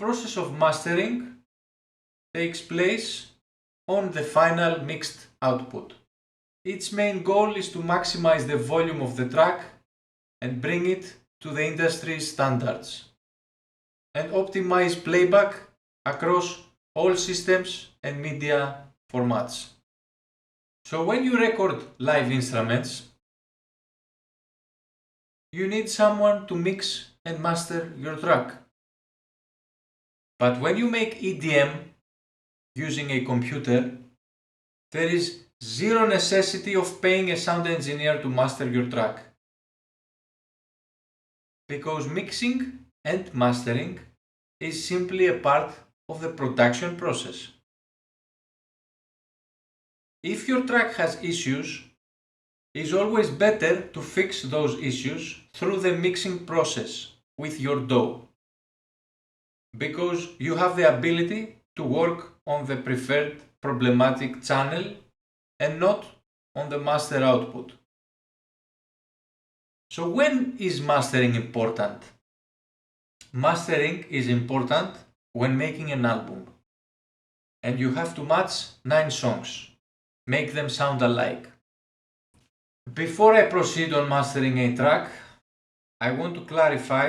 process of mastering takes place on the final mixed output. Its main goal is to maximize the volume of the track and bring it to the industry standards and optimize playback across all systems and media formats. So when you record live instruments, you need someone to mix and master your track. But when you make EDM using a computer, there is zero necessity of paying a sound engineer to master your track. Because mixing and mastering is simply a part of the production process. If your track has issues, it's always better to fix those issues through the mixing process with your DAW, because you have the ability to work on the preferred problematic channel and not on the master output. So when is mastering important? Mastering is important when making an album, and you have to match 9 songs, make them sound alike. Before I proceed on mastering a track, I want to clarify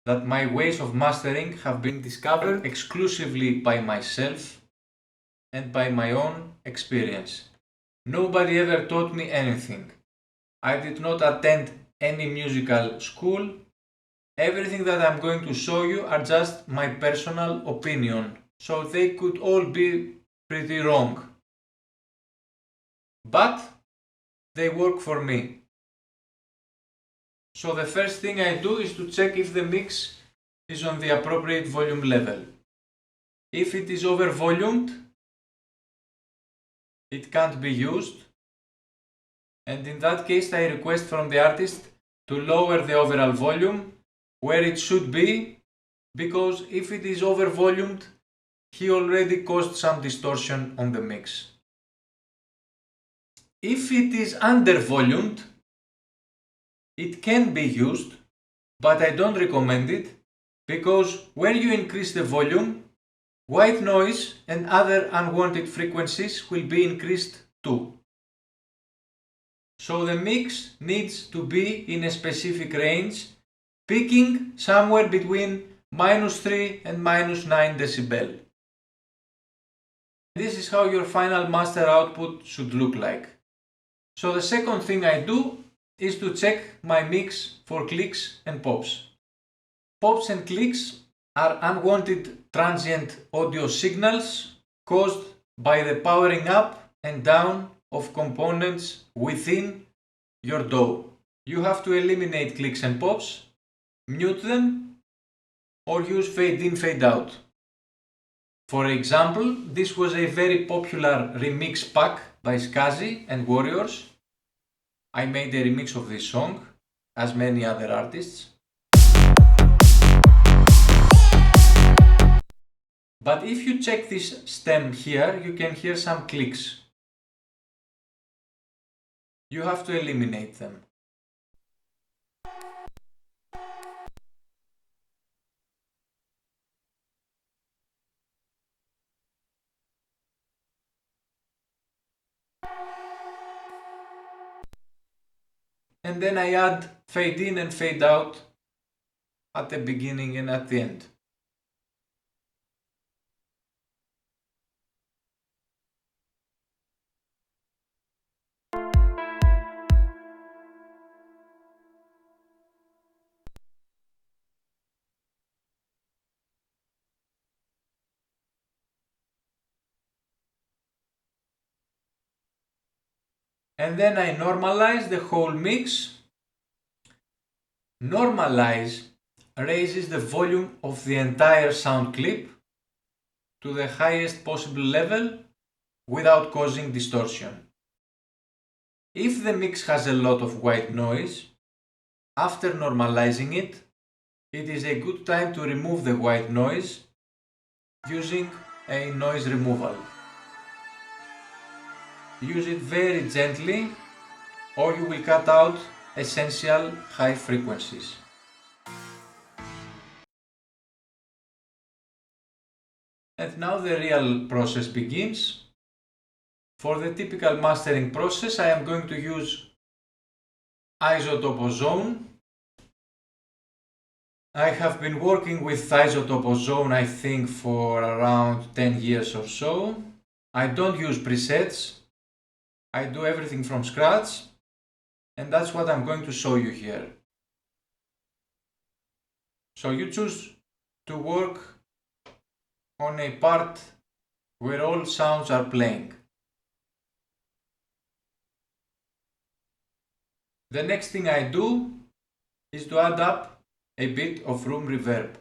that my ways of mastering have been discovered exclusively by myself and by my own experience. Nobody ever taught me anything. I did not attend any musical school. Everything that I'm going to show you are just my personal opinion, so they could all be pretty wrong. But they work for me. So the first thing I do is to check if the mix is on the appropriate volume level. If it is over volumed, it can't be used, and in that case I request from the artist to lower the overall volume where it should be, because if it is over volumed, he already caused some distortion on the mix. If it is under volumed, it can be used, but I don't recommend it, because when you increase the volume, white noise and other unwanted frequencies will be increased too. So the mix needs to be in a specific range, peaking somewhere between -3 and -9 decibel. This is how your final master output should look like. So the second thing I do is to check my mix for clicks and pops. Pops and clicks are unwanted transient audio signals caused by the powering up and down of components within your DAW. You have to eliminate clicks and pops, mute them, or use fade in, fade out. For example, this was a very popular remix pack by Skazi and Warriors. I made a remix of this song, as many other artists. But if you check this stem here, you can hear some clicks. You have to eliminate them. And then I add fade in and fade out at the beginning and at the end. And then I normalize the whole mix. Normalize raises the volume of the entire sound clip to the highest possible level without causing distortion. If the mix has a lot of white noise, after normalizing it, it is a good time to remove the white noise using a noise removal. Use it very gently, or you will cut out essential high frequencies. And now the real process begins. For the typical mastering process, I am going to use Isotope Ozone. I have been working with Isotope Ozone, I think, for around 10 years or so. I don't use presets. I do everything from scratch, and that's what I'm going to show you here. So you choose to work on a part where all sounds are playing. The next thing I do is to add up a bit of room reverb.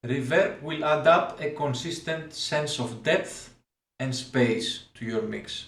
Reverb will add up a consistent sense of depth and space to your mix.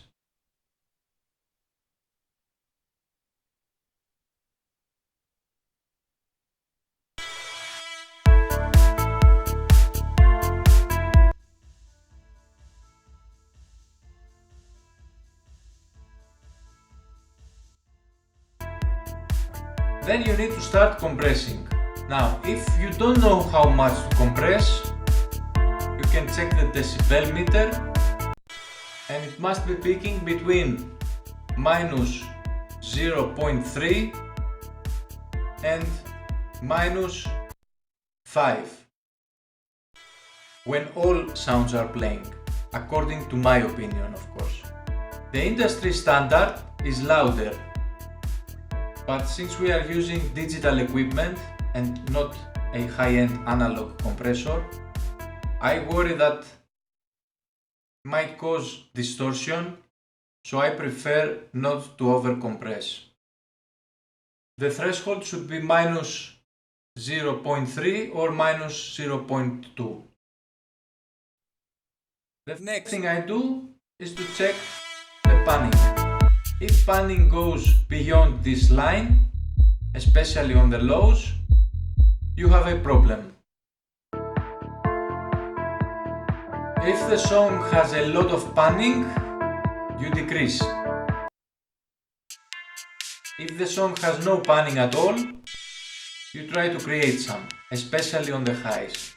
Then you need to start compressing. Now, if you don't know how much to compress, you can check the decibel meter, and it must be peaking between minus 0.3 and minus 5 when all sounds are playing, according to my opinion, of course. The industry standard is louder, but since we are using digital equipment and not a high-end analog compressor, I worry that it might cause distortion, so I prefer not to overcompress. The threshold should be minus 0.3 or minus 0.2. The next thing I do is to check the panning. If panning goes beyond this line, especially on the lows, you have a problem. If the song has a lot of panning, you decrease. If the song has no panning at all, you try to create some, especially on the highs.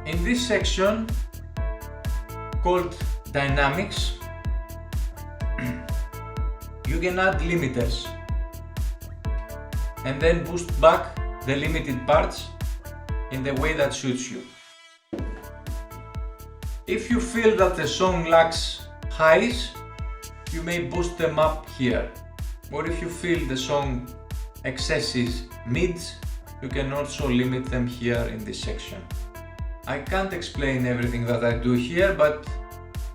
In this section called Dynamics, you can add limiters and then boost back the limited parts in the way that suits you. If you feel that the song lacks highs, you may boost them up here. Or if you feel the song excesses mids, you can also limit them here in this section. I can't explain everything that I do here, but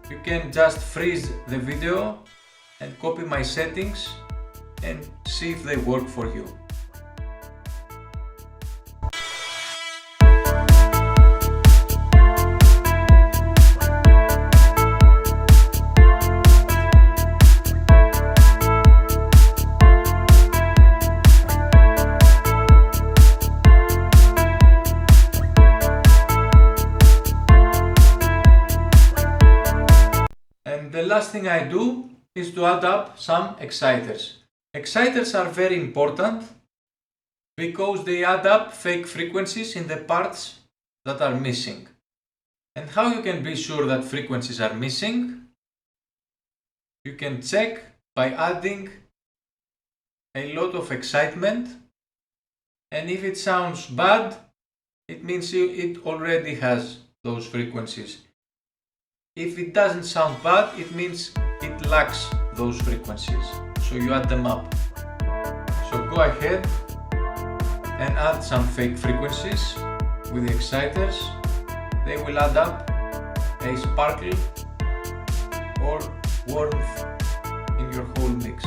you can just freeze the video and copy my settings and see if they work for you. The last thing I do is to add up some exciters. Exciters are very important because they add up fake frequencies in the parts that are missing. And how you can be sure that frequencies are missing? You can check by adding a lot of excitement, and if it sounds bad, it means it already has those frequencies. If it doesn't sound bad, it means it lacks those frequencies, so you add them up. So go ahead and add some fake frequencies with the exciters. They will add up a sparkle or warmth in your whole mix.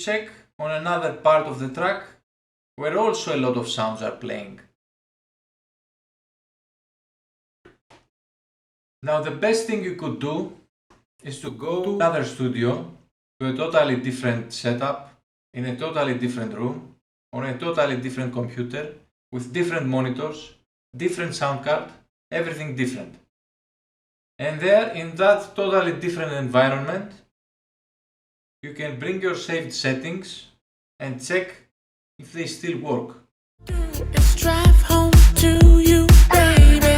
check on another part of the track where also a lot of sounds are playing. Now the best thing you could do is to go to another studio, to a totally different setup, in a totally different room, on a totally different computer, with different monitors, different sound card, everything different. And there, in that totally different environment, you can bring your saved settings and check if they still work. It's drive home to you, baby.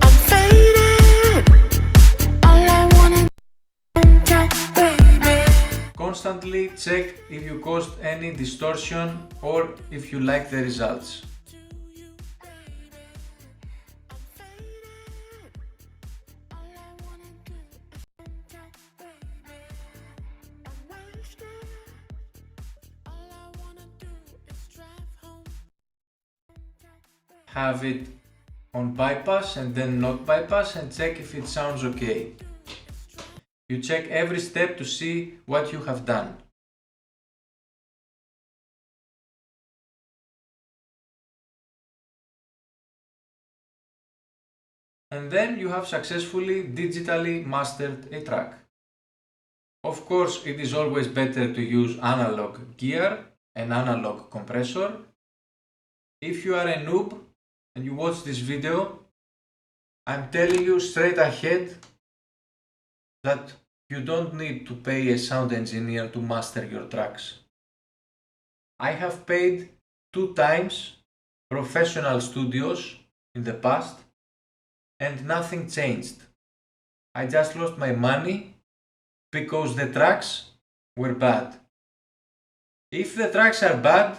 I'm faded. All I wanna do, baby. Constantly check if you caused any distortion or if you like the results. Have it on bypass and then not bypass and check if it sounds okay. You check every step to see what you have done. And then you have successfully digitally mastered a track. Of course, it is always better to use analog gear and analog compressor. If you are a noob and you watch this video, I'm telling you straight ahead that you don't need to pay a sound engineer to master your tracks. I have paid 2 times professional studios in the past and nothing changed. I just lost my money because the tracks were bad. If the tracks are bad,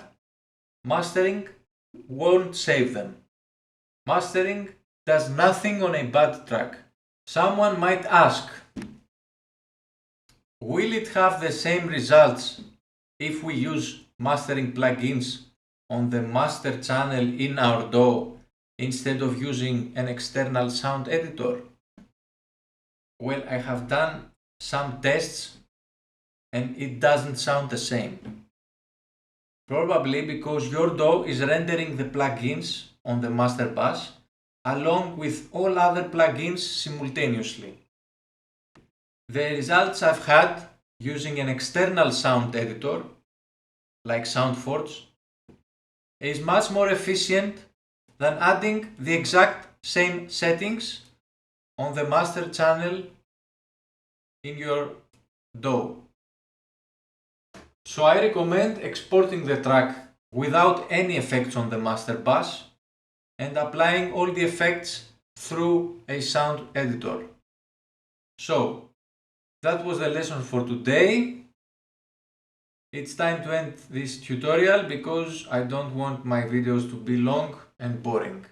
mastering won't save them. Mastering does nothing on a bad track. Someone might ask, will it have the same results if we use mastering plugins on the master channel in our DAW instead of using an external sound editor? Well, I have done some tests and it doesn't sound the same. Probably because your DAW is rendering the plugins on the master bus along with all other plugins simultaneously. The results I've had using an external sound editor like SoundForge is much more efficient than adding the exact same settings on the master channel in your DAW. So I recommend exporting the track without any effects on the master bus and applying all the effects through a sound editor. So that was the lesson for today. It's time to end this tutorial because I don't want my videos to be long and boring.